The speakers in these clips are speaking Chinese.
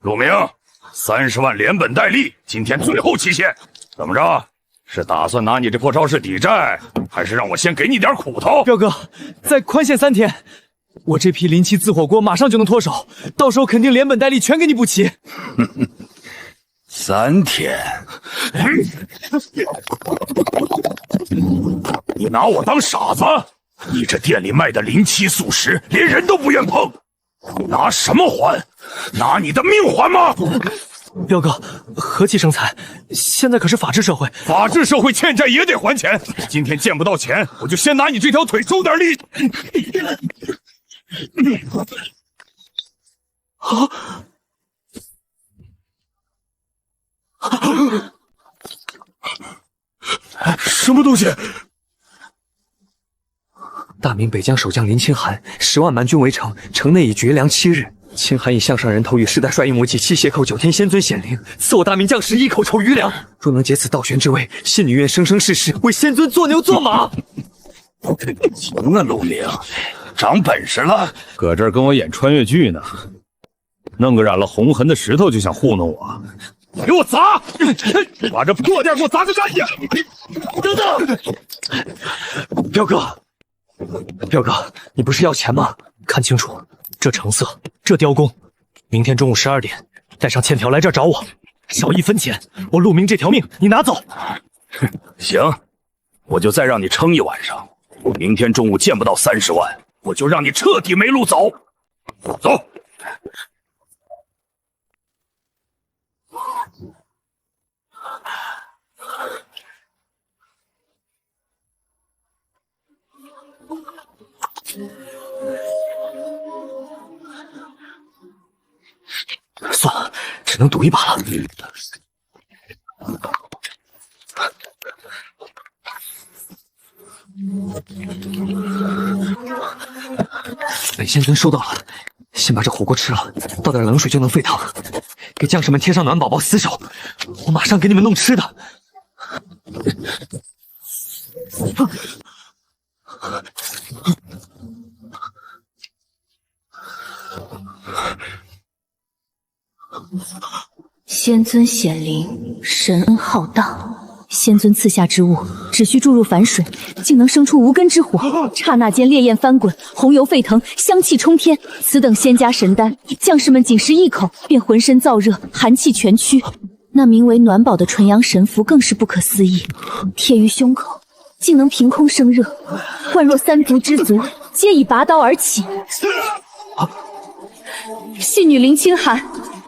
陆明，30万连本带利，今天最后期限，怎么着？是打算拿你这破超市抵债，还是让我先给你点苦头？彪哥，再宽限3天，我这批临期自火锅马上就能脱手，到时候肯定连本带利全给你补齐。3天？你拿我当傻子？你这店里卖的临期速食，连人都不愿碰，拿什么还？拿你的命还吗？彪哥，和气生财，现在可是法治社会，法治社会欠债也得还钱。今天见不到钱，我就先拿你这条腿收点利。什么东西？大明北疆守将林清寒10万蛮军围城，城内已绝粮7日。清寒以项上人头与世代帅印母祭7邪口9天仙尊显灵，赐我大明将士1口筹余粮。若能解此倒悬之危，信女愿生生世世为仙尊做牛做马。行啊，陆明，长本事了，搁这儿跟我演穿越剧呢，弄个染了红痕的石头就想糊弄我。给我砸！把这破店给我砸个干净！等等，彪哥，你不是要钱吗？看清楚，这成色，这雕工，明天中午12点带上欠条来这儿找我，少1分钱，我陆明这条命你拿走。行，我就再让你撑1晚上，明天中午见不到30万，我就让你彻底没路走。走。算了，只能赌一把了。北仙尊收到了，先把这火锅吃了，倒点冷水就能沸腾。给将士们贴上暖宝宝，死守。我马上给你们弄吃的。仙尊显灵，神恩浩荡。仙尊赐下之物，只需注入凡水，竟能生出无根之火。刹那间，烈焰翻滚，红油沸腾，香气冲天。此等仙家神丹，将士们仅食1口，便浑身燥热，寒气全驱。那名为暖宝的纯阳神符更是不可思议，贴于胸口，竟能凭空生热，宛若3族之族皆已拔刀而起。信女林清寒，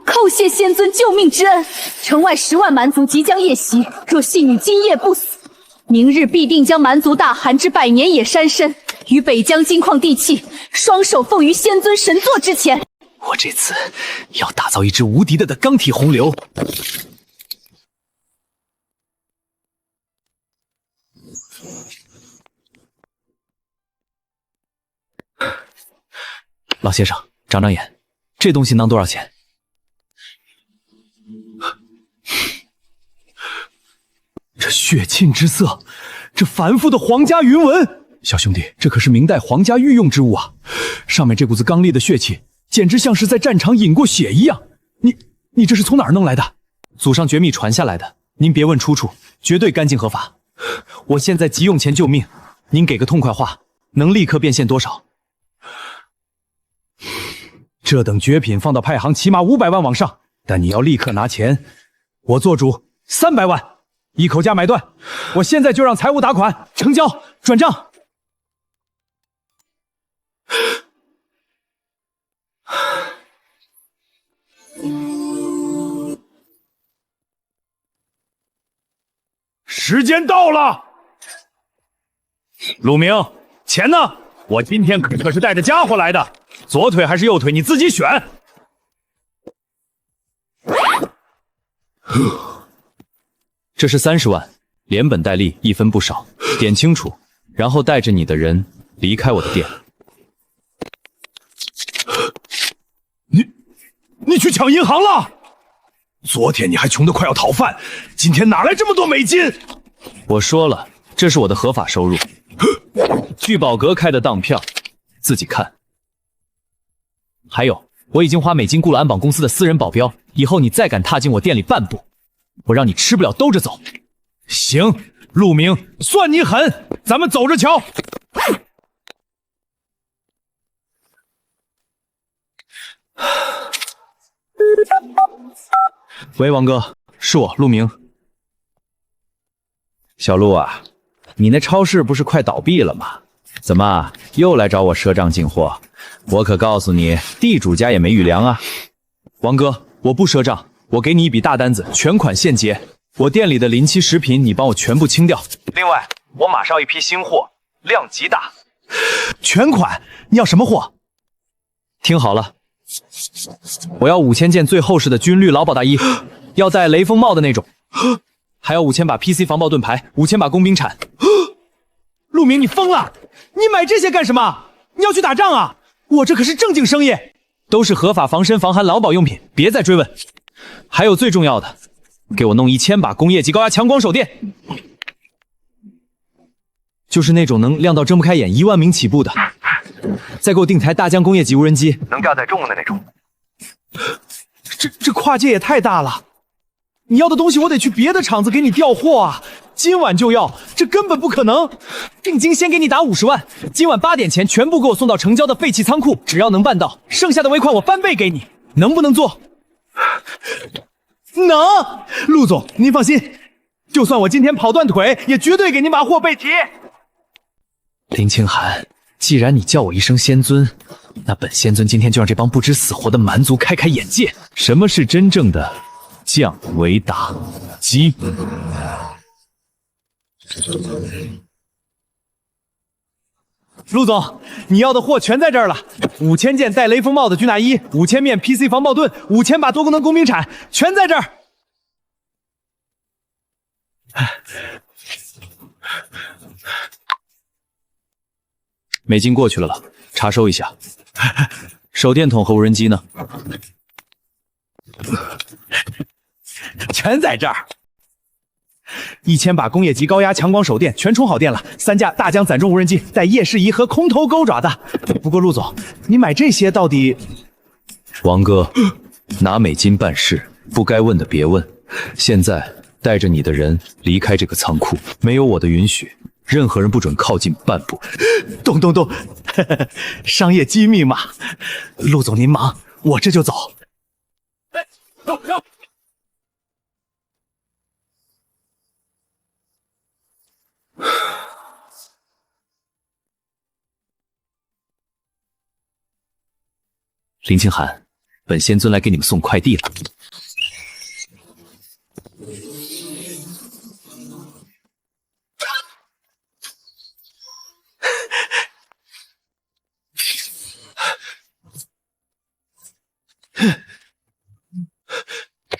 叩谢仙尊救命之恩。城外10万蛮族即将夜袭，若信女今夜不死，明日必定将蛮族大寒之百年野山参与北疆金矿地契双手奉于仙尊神座之前。我这次要打造一支无敌的钢体洪流。老先生，长长眼，这东西能多少钱？这血沁之色，这繁复的皇家云纹，小兄弟，这可是明代皇家御用之物啊！上面这股子刚烈的血气，简直像是在战场饮过血一样。你这是从哪儿弄来的？祖上绝密传下来的，您别问出处，绝对干净合法。我现在急用钱救命，您给个痛快话，能立刻变现多少？这等绝品放到派行起码500万往上，但你要立刻拿钱，我做主300万，一口价买断。我现在就让财务打款成交转账。时间到了，陆明，钱呢？我今天可是带着家伙来的，左腿还是右腿你自己选。这是30万，连本带利1分不少，点清楚，然后带着你的人离开我的店。你去抢银行了？昨天你还穷得快要讨饭，今天哪来这么多美金？我说了，这是我的合法收入。聚宝阁开的当票，自己看。还有，我已经花美金雇了安保公司的私人保镖，以后你再敢踏进我店里半步，我让你吃不了兜着走。行，陆明，算你狠，咱们走着瞧。喂，王哥，是我，陆明。小陆啊，你那超市不是快倒闭了吗？怎么又来找我赊账进货？我可告诉你，地主家也没余粮啊。王哥，我不赊账，我给你一笔大单子，全款现结。我店里的临期食品你帮我全部清掉。另外，我马上一批新货，量极大。全款？你要什么货？听好了，我要5000件最厚实的军绿劳保大衣，要戴雷锋帽的那种，还要5000把 PC 防爆盾牌，5000把工兵铲。陆明，你疯了？你买这些干什么？你要去打仗啊？我这可是正经生意，都是合法防身防寒劳保用品，别再追问。还有最重要的，给我弄1000把工业级高压强光手电，就是那种能亮到睁不开眼1万名起步的。再给我订台大疆工业级无人机，能架载重物的那种。这跨界也太大了。你要的东西我得去别的厂子给你调货啊，今晚就要，这根本不可能。定金先给你打50万，今晚8点前全部给我送到城郊的废弃仓库，只要能办到，剩下的尾款我翻倍给你，能不能做？能，陆总您放心，就算我今天跑断腿，也绝对给您把货备齐。林清寒，既然你叫我一声仙尊，那本仙尊今天就让这帮不知死活的蛮族开开眼界，什么是真正的降维打击。陆总，你要的货全在这儿了，5000件戴雷锋帽的军大衣，5000面 PC 防爆盾，5000把多功能工兵铲，全在这儿。美金过去了，查收一下。手电筒和无人机呢？全在这儿。1000把工业级高压强光手电全充好电了，3架大疆载重无人机带夜视仪和空投钩爪的。不过陆总，你买这些到底？王哥，拿美金办事，不该问的别问。现在带着你的人离开这个仓库，没有我的允许，任何人不准靠近半步。懂，商业机密嘛。陆总您忙，我这就走。走。林清寒，本仙尊来给你们送快递了。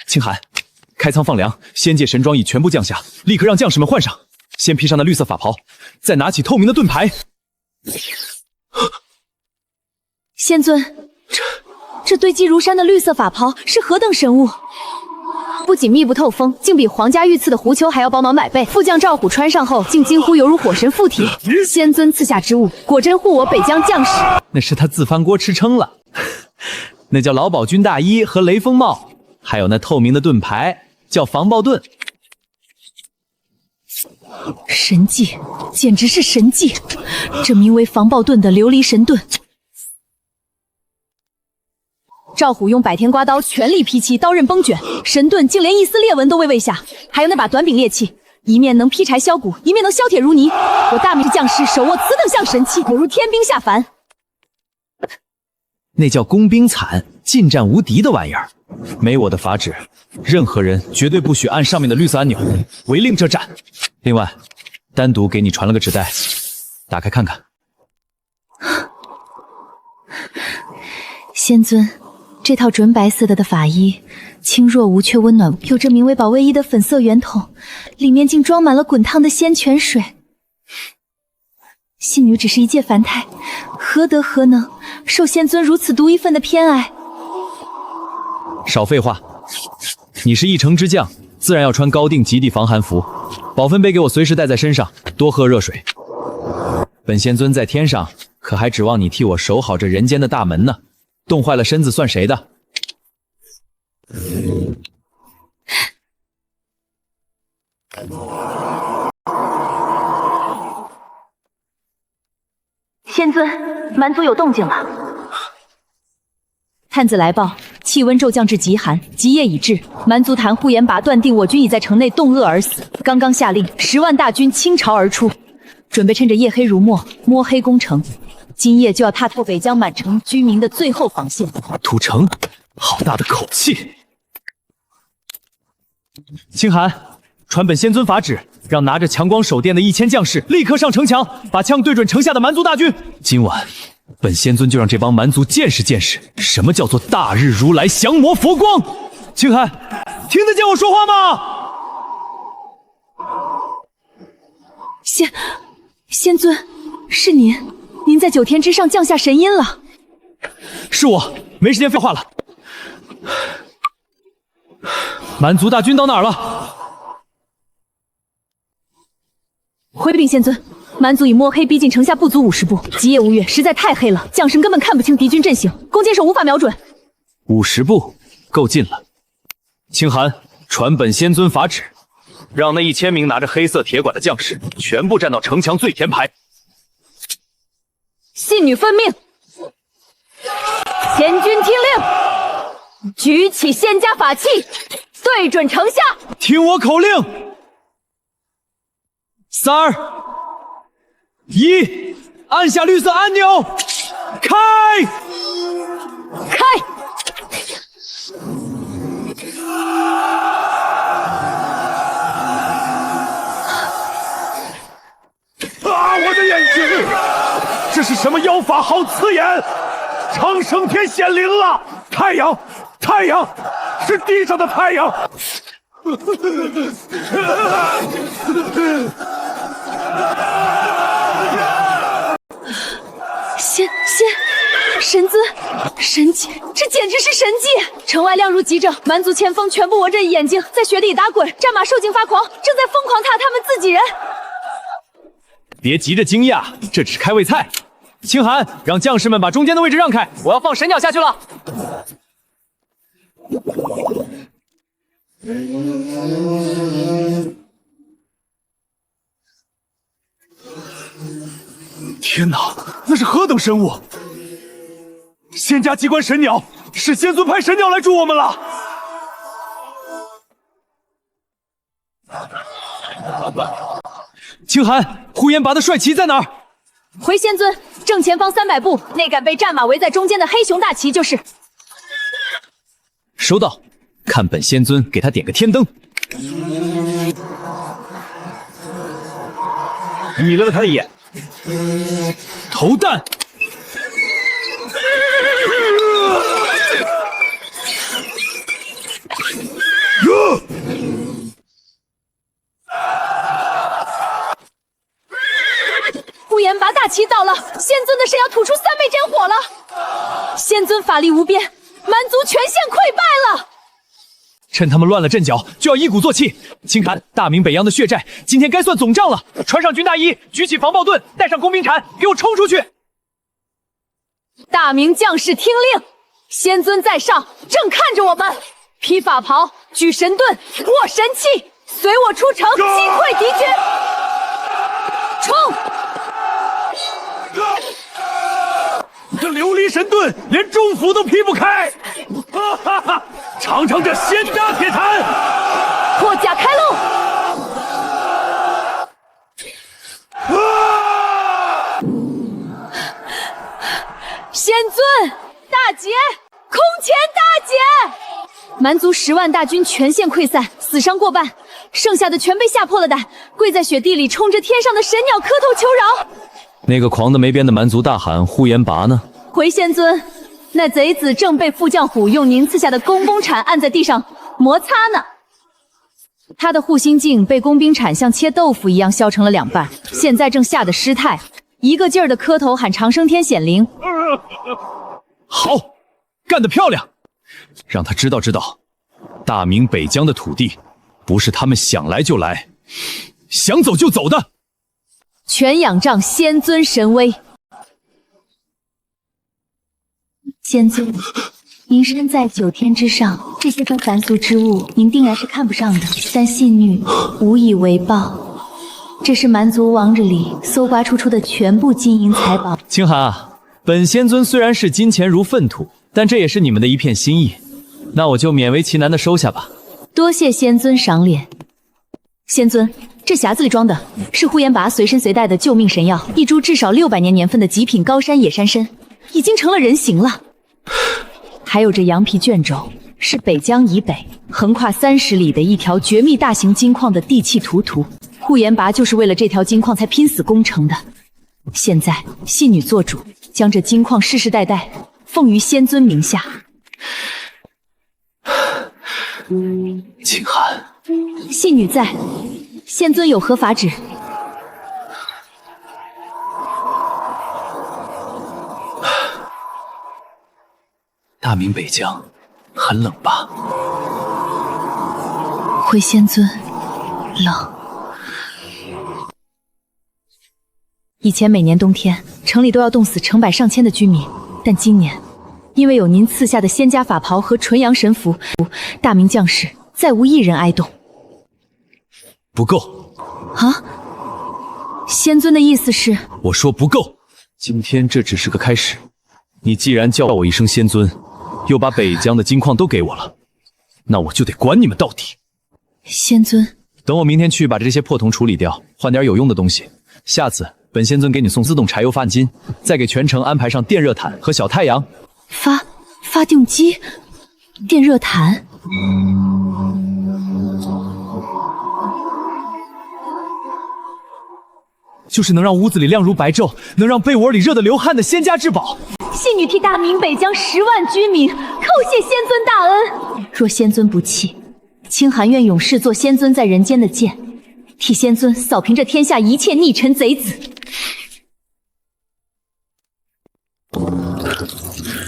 清寒，开仓放粮，仙界神装已全部降下，立刻让将士们换上。先披上那绿色法袍，再拿起透明的盾牌。仙尊，这堆积如山的绿色法袍是何等神物？不仅密不透风，竟比皇家御赐的狐裘还要饱满100倍。副将赵虎穿上后，竟近乎犹如火神附体。仙尊赐下之物，果真护我北疆将士。那是他自翻锅吃撑了，那叫劳保军大衣和雷锋帽，还有那透明的盾牌叫防爆盾。神技，简直是神技！这名为防爆盾的琉璃神盾，赵虎用百天刮刀全力劈劈，刀刃崩卷，神盾竟连一丝裂纹都未未下。还有那把短柄利器，一面能劈柴削骨，一面能削铁如泥。我大明将士手握此等项神器，犹如天兵下凡。那叫工兵铲，近战无敌的玩意儿。没我的法旨，任何人绝对不许按上面的绿色按钮，违令者斩。另外，单独给你传了个纸袋，打开看看。仙尊，这套准白色的法衣，轻若无却温暖，有着名为保卫衣的粉色圆筒，里面竟装满了滚烫的仙泉水。信女只是一介凡胎，何德何能受仙尊如此独一份的偏爱？少废话，你是一城之将，自然要穿高定极地防寒服。保分杯给我随时带在身上，多喝热水。本仙尊在天上，可还指望你替我守好这人间的大门呢？冻坏了身子算谁的？蛮族有动静了。探子来报，气温骤降至极寒，极夜已至。蛮族谭呼延拔断定我军已在城内冻饿而死，刚刚下令10万大军倾巢而出，准备趁着夜黑如墨摸黑攻城。今夜就要踏破北疆满城居民的最后防线。屠城，好大的口气！清寒，传本仙尊法旨，让拿着强光手电的1000将士立刻上城墙，把枪对准城下的蛮族大军。今晚，本仙尊就让这帮蛮族见识见识，什么叫做大日如来降魔佛光。清寒，听得见我说话吗？仙尊，是您。您在9天之上降下神音了。是我，没时间废话了。蛮族大军到哪儿了？回禀仙尊，蛮族已摸黑逼近城下不足50步，极夜无月，实在太黑了，将士根本看不清敌军阵型，弓箭手无法瞄准。50步，够近了。清寒，传本仙尊法旨，让那1000名拿着黑色铁管的将士全部站到城墙最前排。信女分命，千军听令，举起仙家法器，对准城下。听我口令，3、1，按下绿色按钮，开！我的眼睛！这是什么妖法？好刺眼！长生天显灵了！太阳，是地上的太阳！神尊，神迹，这简直是神迹！城外亮如极正，蛮族前锋全部围着眼睛，在雪地里打滚，战马兽精发狂，正在疯狂踏他们自己人。别急着惊讶，这只是开胃菜。清寒，让将士们把中间的位置让开，我要放神鸟下去了。天哪，那是何等神物！仙家机关神鸟，是仙尊派神鸟来助我们了。清寒，呼延拔的帅旗在哪儿？回仙尊，正前方300步，那杆被战马围在中间的黑熊大旗就是。收到，看本仙尊给他点个天灯。你了他的眼，投弹！呼延拔大旗倒了，仙尊的神要吐出3昧真火了。仙尊法力无边，蛮族全线溃败了。趁他们乱了阵脚，就要一鼓作气。清寒，大明北央的血债，今天该算总账了。穿上军大衣，举起防暴盾，带上工兵铲，给我冲出去！大明将士听令，仙尊在上，正看着我们。披法袍，举神盾，握神器，随我出城，击溃敌军！冲！这琉璃神盾连中府都劈不开！哈哈哈！尝尝这仙家铁弹！破甲开路！仙尊，大捷！空前大捷！蛮族10万大军全线溃散，死伤过半，剩下的全被吓破了胆，跪在雪地里，冲着天上的神鸟磕头求饶。那个狂的没边的蛮族大喊呼延拔呢？回仙尊，那贼子正被副将虎用您赐下的工兵铲按在地上摩擦呢。他的护心镜被工兵铲像切豆腐一样削成了2半，现在正吓得失态，一个劲儿的磕头喊长生天显灵。好，干得漂亮！让他知道知道，大明北疆的土地不是他们想来就来，想走就走的。全仰仗仙尊神威。仙尊，您身在9天之上，这些份凡俗之物，您定然是看不上的。但信女无以为报，这是蛮族王日里搜刮出的全部金银财宝。清寒啊，本仙尊虽然是金钱如粪土，但这也是你们的一片心意，那我就勉为其难的收下吧。多谢仙尊赏脸。仙尊，这匣子里装的是呼延拔随身随带的救命神药，一株至少600年年份的极品高山野山参，已经成了人形了。还有这羊皮卷轴，是北疆以北横跨30里的一条绝密大型金矿的地契图图，呼延拔就是为了这条金矿才拼死攻城的。现在信女做主，将这金矿世世代代奉于仙尊名下。清寒，信女在，仙尊有何法旨？大明北疆很冷吧？回仙尊，冷。以前每年冬天，城里都要冻死成百上千的居民，但今年，因为有您赐下的仙家法袍和纯阳神符，大明将士再无一人挨冻。不够啊！仙尊的意思是？我说不够。今天这只是个开始，你既然叫我一声仙尊，又把北疆的金矿都给我了，那我就得管你们到底。仙尊，等我明天去把这些破铜处理掉，换点有用的东西。下次本仙尊给你送自动柴油发电机，再给全城安排上电热毯和小太阳。发电机、电热毯。就是能让屋子里亮如白昼，能让被窝里热得流汗的仙家至宝。信女替大明北疆10万居民叩谢仙尊大恩。若仙尊不弃，清寒愿永世做仙尊在人间的剑，替仙尊扫平这天下一切逆臣贼子。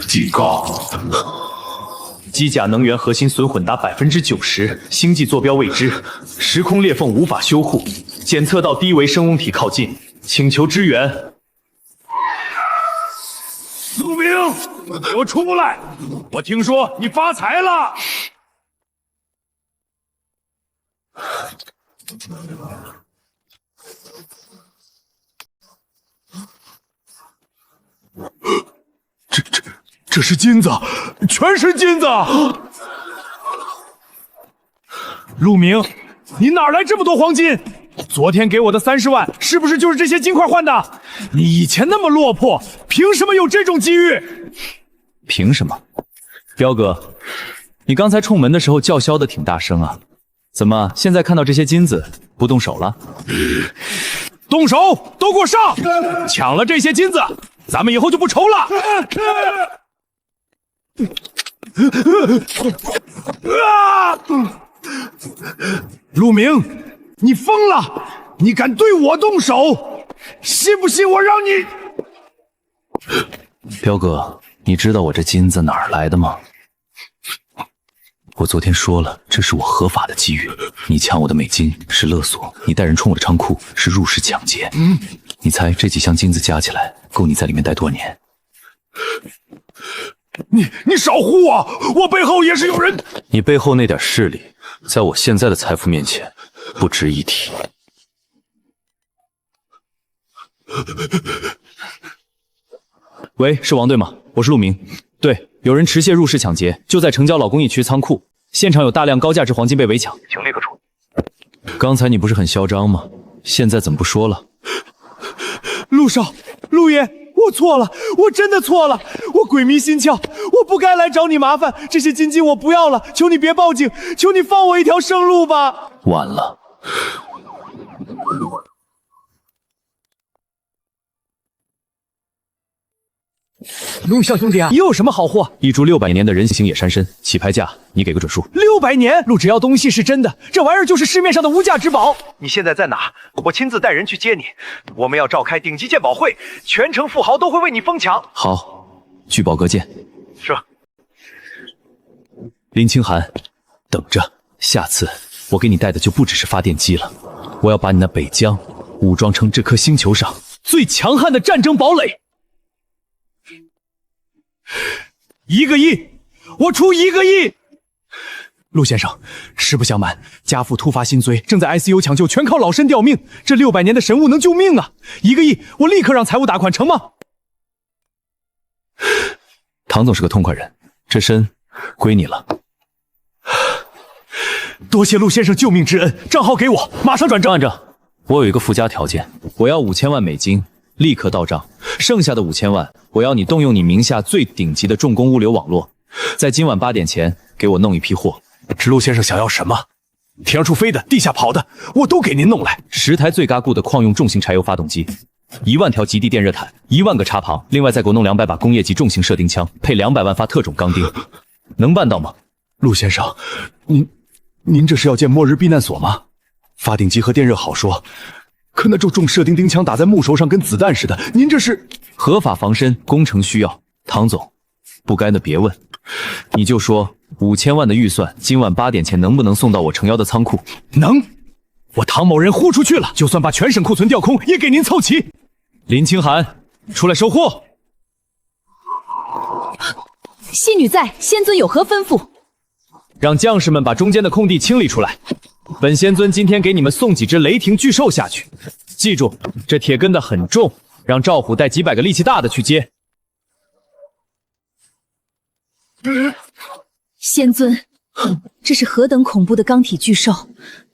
警告！机甲能源核心损毁达90%，星际坐标未知，时空裂缝无法修护，检测到低维生翁体靠近，请求支援。陆明，给我出来！我听说你发财了。这是金子，全是金子！陆明，你哪来这么多黄金？昨天给我的30万，是不是就是这些金块换的？你以前那么落魄，凭什么有这种机遇？凭什么？彪哥，你刚才冲门的时候叫嚣的挺大声啊，怎么现在看到这些金子不动手了？动手，都给我上！抢了这些金子，咱们以后就不愁了。陆明，你疯了！你敢对我动手，信不信我让你……彪哥，你知道我这金子哪儿来的吗？我昨天说了，这是我合法的机遇。你抢我的美金是勒索，你带人冲我的仓库是入室抢劫。你猜这几箱金子加起来够你在里面待多少年？你少唬我！我背后也是有人。你背后那点势力，在我现在的财富面前不值一提。喂，是王队吗？我是陆明。对，有人持械入室抢劫，就在城郊老工艺区仓库，现场有大量高价值黄金被围抢，请立刻处理。刚才你不是很嚣张吗？现在怎么不说了？陆少，陆爷，我错了，我真的错了，我鬼迷心窍，我不该来找你麻烦，这些金我不要了，求你别报警，求你放我一条生路吧。晚了。陆少兄弟啊，你有什么好货？一株600年的人形野山参，起拍价你给个准数。600年，陆只要东西是真的，这玩意儿就是市面上的无价之宝。你现在在哪？我亲自带人去接你。我们要召开顶级鉴宝会，全城富豪都会为你疯抢。好，聚宝阁见。是。林清寒，等着，下次我给你带的就不只是发电机了，我要把你那北疆武装成这颗星球上最强悍的战争堡垒。1个亿，我出1个亿。陆先生，实不相瞒，家父突发心椎，正在 ICU 抢救，全靠老身吊命。这600年的神物能救命啊！1个亿，我立刻让财务打款，成吗？唐总是个痛快人，这身归你了。多谢陆先生救命之恩，账号给我，马上转账。按着，我有一个附加条件，我要5000万美金，立刻到账。剩下的5000万，我要你动用你名下最顶级的重工物流网络，在今晚8点前给我弄一批货。这陆先生想要什么？天上处飞的，地下跑的，我都给您弄来。10台最嘎固的矿用重型柴油发动机，1万条极地电热毯，1万个插膛，另外再给我弄200把工业级重型射钉枪，配200万发特种钢钉，能办到吗？陆先生，您这是要建末日避难所吗？发电机和电热好说，可那重射钉枪打在木手上跟子弹似的，您这是合法防身，工程需要。唐总，不该的别问，你就说5000万的预算，今晚8点前能不能送到我诚邀的仓库？能。我唐某人豁出去了，就算把全省库存调空，也给您凑齐。林清寒，出来收货。仙女在，仙尊有何吩咐？让将士们把中间的空地清理出来。本仙尊今天给你们送几只雷霆巨兽下去，记住，这铁根的很重，让赵虎带几百个力气大的去接。仙尊，这是何等恐怖的钢体巨兽，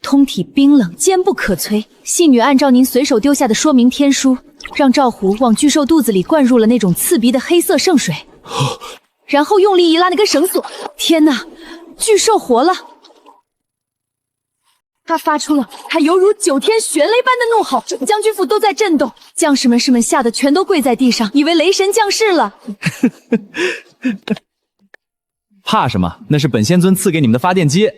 通体冰冷，坚不可摧。戏女按照您随手丢下的说明天书，让赵虎往巨兽肚子里灌入了那种刺鼻的黑色圣水，然后用力一拉那根绳索，天哪，巨兽活了！他发出了他犹如9天玄雷般的怒吼，将军府都在震动，将士们吓得全都跪在地上，以为雷神降世了。怕什么？那是本仙尊赐给你们的发电机。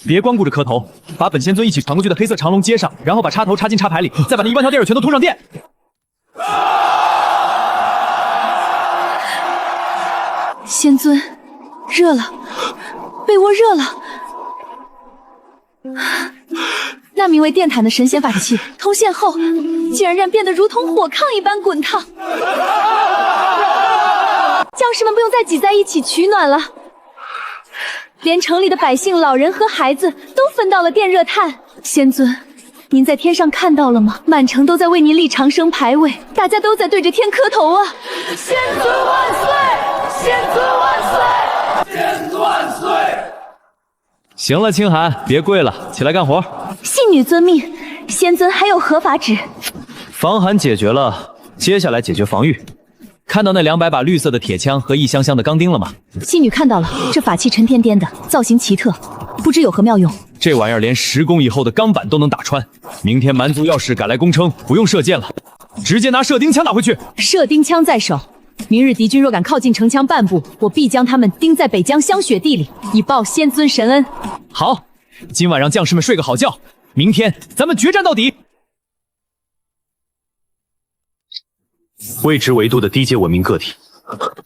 别光顾着磕头，把本仙尊一起传过去的黑色长龙接上，然后把插头插进插排里，再把那1万条电热全都通上电。仙尊，热了，被窝热了。那名为电毯的神仙发电器通线后，竟然变得如同火炕一般滚烫。将士们不用再挤在一起取暖了，连城里的百姓、老人和孩子都分到了电热炭。仙尊，您在天上看到了吗？满城都在为您立长生牌位，大家都在对着天磕头啊！仙尊万岁！仙尊万岁！仙尊万岁！行了，清寒，别跪了，起来干活。信女遵命，仙尊还有何法旨？防寒解决了，接下来解决防御。看到那200把绿色的铁枪和一箱箱的钢钉了吗？信女看到了，这法器沉甸甸的，造型奇特，不知有何妙用。这玩意儿连10公以后的钢板都能打穿。明天蛮族要是敢来攻城，不用射箭了，直接拿射钉枪打回去。射钉枪在手，明日敌军若敢靠近城墙半步，我必将他们钉在北疆香雪地里，以报仙尊神恩。好，今晚让将士们睡个好觉，明天咱们决战到底。未知维度的低阶文明个体，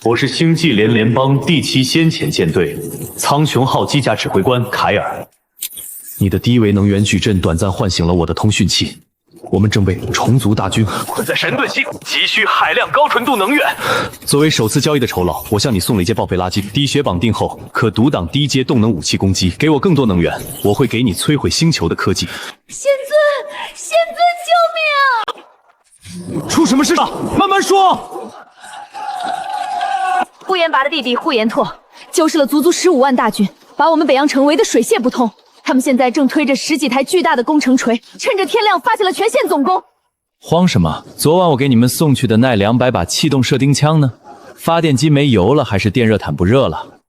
我是星际联邦第7先遣舰队苍穹号机甲指挥官凯尔。你的低维能源矩阵短暂唤醒了我的通讯器，我们正被虫族大军困在神盾星，急需海量高纯度能源。作为首次交易的酬劳，我向你送了一件报废垃圾，滴血绑定后可独挡低阶动能武器攻击。给我更多能源，我会给你摧毁星球的科技。仙尊，仙尊救命啊！出什么事了？慢慢说。呼延拔的弟弟呼延拓揪失了足15万大军，把我们北洋城围得水泄不通。他们现在正推着10几台巨大的工程锤，趁着天亮发起了全线总攻。慌什么？昨晚我给你们送去的那200把气动射钉枪呢？发电机没油了，还是电热毯不热了？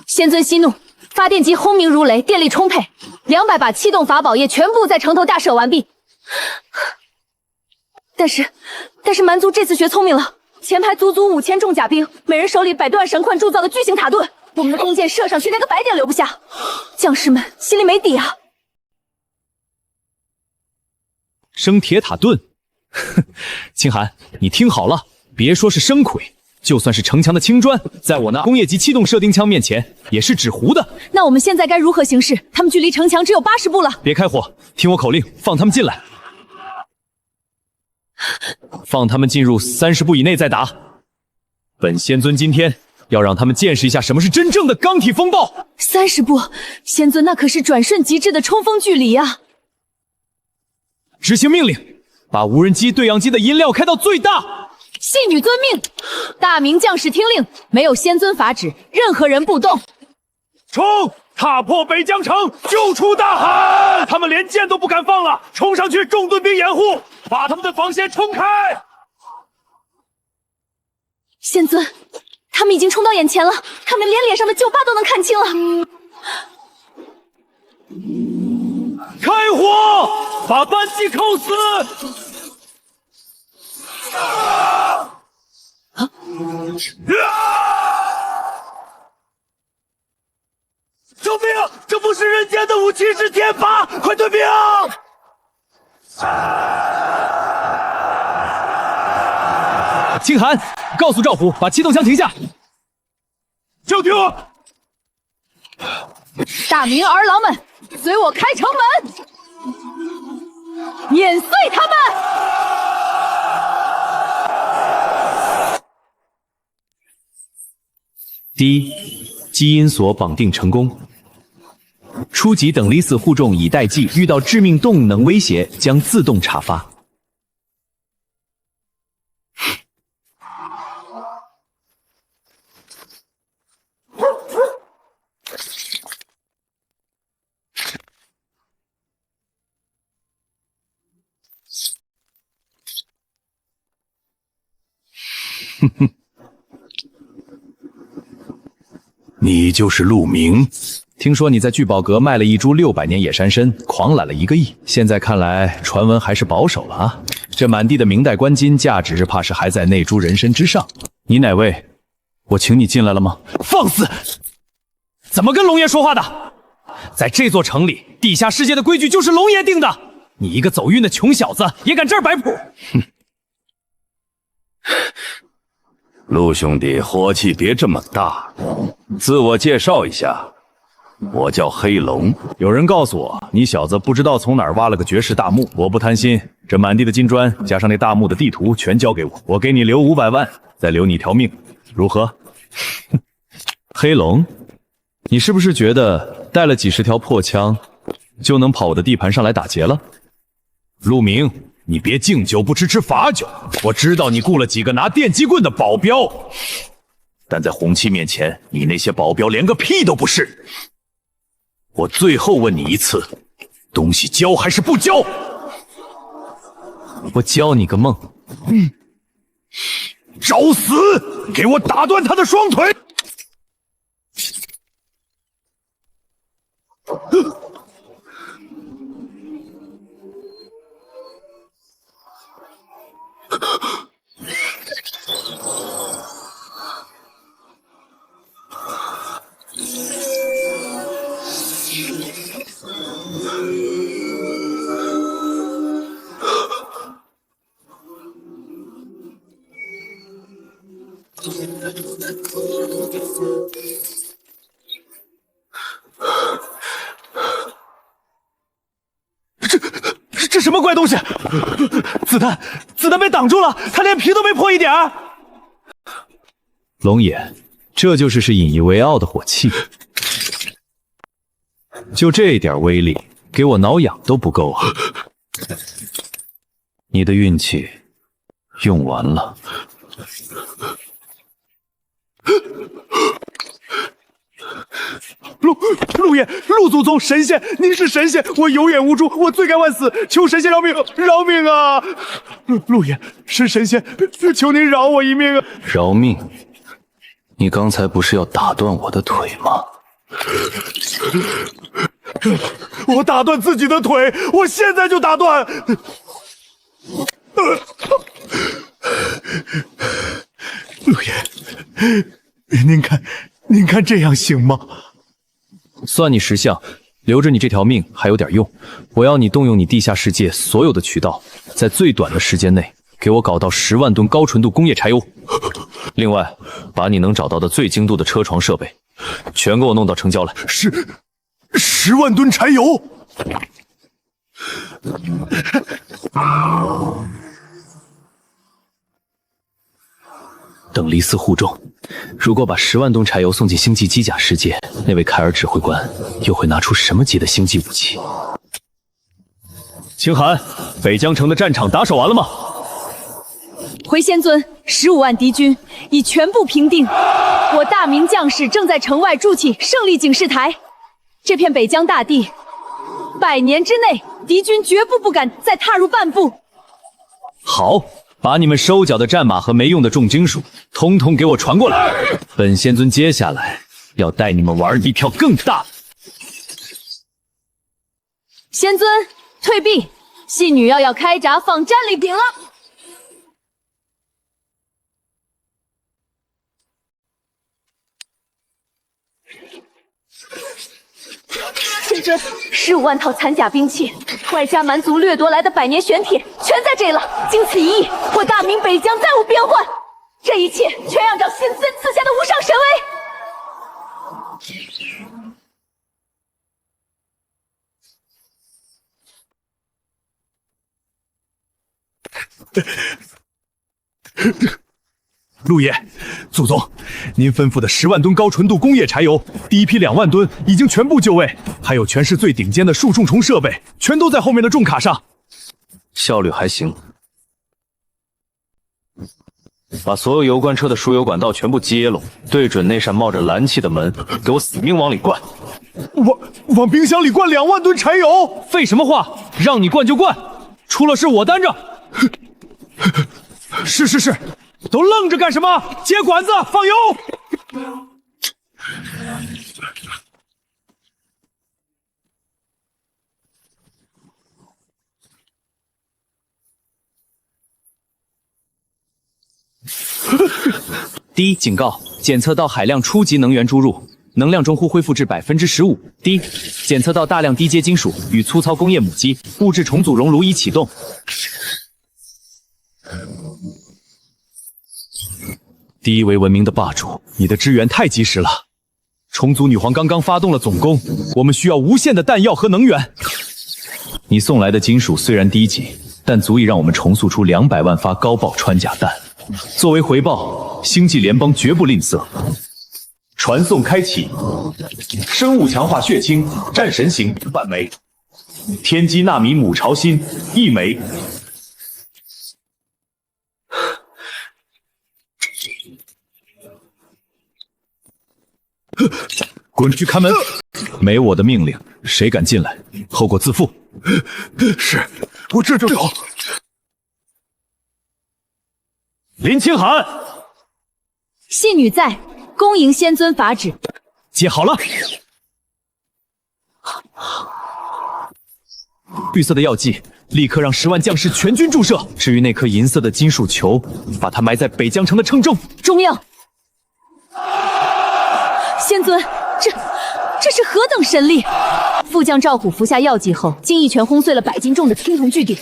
仙尊息怒，发电机轰鸣如雷，电力充沛，200把气动法宝液全部在城头架设完毕。但是蛮族这次学聪明了，前排足足5000重甲兵，每人手里摆断绳捆铸造的巨型塔盾，我们的弓箭射上去连个白点留不下，将士们心里没底啊。生铁塔盾，清寒，你听好了，别说是生魁，就算是城墙的青砖，在我那工业级气动射钉枪面前也是纸糊的。那我们现在该如何行事？他们距离城墙只有80步了。别开火，听我口令，放他们进来。放他们进入30步以内再打。本仙尊今天要让他们见识一下什么是真正的钢体风暴。30步，仙尊那可是转瞬即至的冲锋距离啊！执行命令，把无人机对讲机的音量开到最大。信女遵命。大明将士听令，没有仙尊法旨，任何人不动。冲！踏破北疆城，救出大汉！他们连箭都不敢放了，冲上去，重盾兵掩护，把他们的防线冲开！仙尊，他们已经冲到眼前了，他们连脸上的旧疤都能看清了。开火，把扳机扣死！救命！这不是人间的武器，是天罚！快退兵！清寒，告诉赵虎把机动枪停下。就停！大明儿郎们，随我开城门，碾碎他们！第一，基因锁绑定成功。初级等离死护重已待机，遇到致命动能威胁将自动查发。哼哼，你就是陆明。听说你在聚宝阁卖了一株600年野山参，狂揽了1个亿。现在看来，传闻还是保守了啊。这满地的明代官金，价值怕是还在那株人参之上。你哪位？我请你进来了吗？放肆！怎么跟龙爷说话的？在这座城里，地下世界的规矩就是龙爷定的。你一个走运的穷小子，也敢这儿摆谱？哼！陆兄弟，火气别这么大。自我介绍一下。我叫黑龙，有人告诉我，你小子不知道从哪儿挖了个绝世大墓。我不贪心，这满地的金砖加上那大墓的地图全交给我，我给你留500万，再留你条命，如何？黑龙，你是不是觉得带了几十条破枪就能跑我的地盘上来打劫了？陆明，你别敬酒不吃吃罚酒。我知道你雇了几个拿电击棍的保镖，但在红旗面前，你那些保镖连个屁都不是。我最后问你一次，东西交还是不交？我教你个梦。找死！给我打断他的双腿！这什么怪东西？子弹被挡住了，他连皮都没破一点儿。龙爷，这就是引以为傲的火器，就这点威力，给我挠痒都不够啊！你的运气用完了。陆爷，陆祖宗，神仙，您是神仙，我有眼无珠，我罪该万死，求神仙饶命，饶命啊！陆爷是神仙，求您饶我一命啊！饶命？你刚才不是要打断我的腿吗？我打断自己的腿，我现在就打断。陆爷，您看这样行吗？算你识相，留着你这条命还有点用。我要你动用你地下世界所有的渠道，在最短的时间内给我搞到10万吨高纯度工业柴油。另外，把你能找到的最精度的车床设备，全给我弄到城郊来。10万吨柴油。等离斯护重，如果把10万吨柴油送进星际机甲世界，那位凯尔指挥官又会拿出什么级的星际武器？清寒，北疆城的战场打守完了吗？回仙尊， 15万敌军已全部平定，我大明将士正在城外筑起胜利警示台。这片北疆大地，100年之内，敌军绝不敢再踏入半步。好，把你们收缴的战马和没用的重金属，统统给我传过来。本仙尊接下来要带你们玩一票更大的。仙尊，退避！戏女要开闸放战利品了。仙尊，15万套残甲兵器，外加蛮族掠夺来的100年玄铁，全在这了。经此一役，我大明北疆再无边患。这一切全仰仗仙尊赐下的无上神威。陆爷，祖宗，您吩咐的10万吨高纯度工业柴油，第一批2万吨已经全部就位，还有全市最顶尖的树重虫设备，全都在后面的重卡上，效率还行。把所有油罐车的输油管道全部接拢，对准那扇冒着蓝气的门，给我死命往里灌。往冰箱里灌2万吨柴油？废什么话，让你灌就灌，出了事我担着。是，都愣着干什么？接管子，放油！第一，警告：检测到海量初级能源注入，能量中忽恢复至15%。第一，检测到大量低阶金属与粗糙工业母机，物质重组熔炉已启动。第一为文明的霸主，你的支援太及时了。虫族女皇刚刚发动了总攻，我们需要无限的弹药和能源。你送来的金属虽然低级，但足以让我们重塑出200万发高爆穿甲弹。作为回报，星际联邦绝不吝啬。传送开启，生物强化血清战神型半枚，天基纳米母巢心1枚。滚出去看门！没我的命令，谁敢进来，后果自负。是，我这就走。林清寒，戏女在，恭迎仙尊法旨。接好了。绿色的药剂，立刻让10万将士全军注射。至于那颗银色的金属球，把它埋在北疆城的称中。中药。仙尊，这是何等神力！副将赵虎服下药剂后，竟一拳轰碎了100斤重的青铜巨鼎。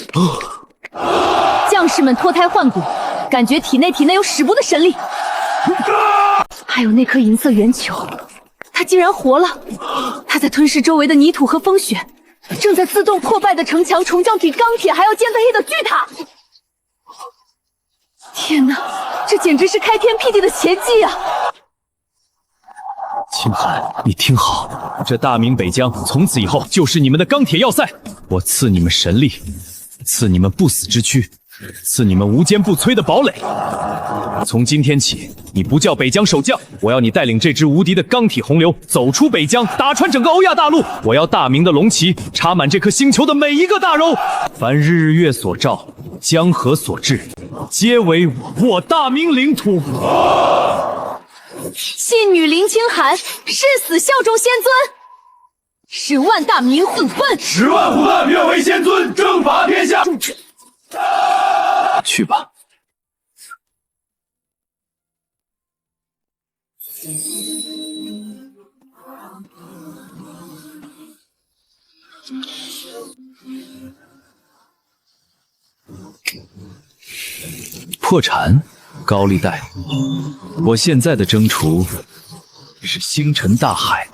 将士们脱胎换骨，感觉体内有使不的神力。还有那颗银色圆球，它竟然活了！它在吞噬周围的泥土和风雪，正在自动破败的城墙重将比钢铁还要坚得黑的巨塔。天哪，这简直是开天辟地的奇迹啊！清寒，你听好，这大明北疆从此以后就是你们的钢铁要塞。我赐你们神力，赐你们不死之躯，赐你们无坚不摧的堡垒。从今天起，你不叫北疆守将，我要你带领这支无敌的钢铁洪流走出北疆，打穿整个欧亚大陆。我要大明的龙旗插满这颗星球的每一个大洲，凡日月所照，江河所至，皆为我大明领土。戏女林清寒誓死效忠仙尊，10万大明虎奋，10万虎弹愿为仙尊，正法天下。去吧。破产，高利贷。我现在的征途是星辰大海。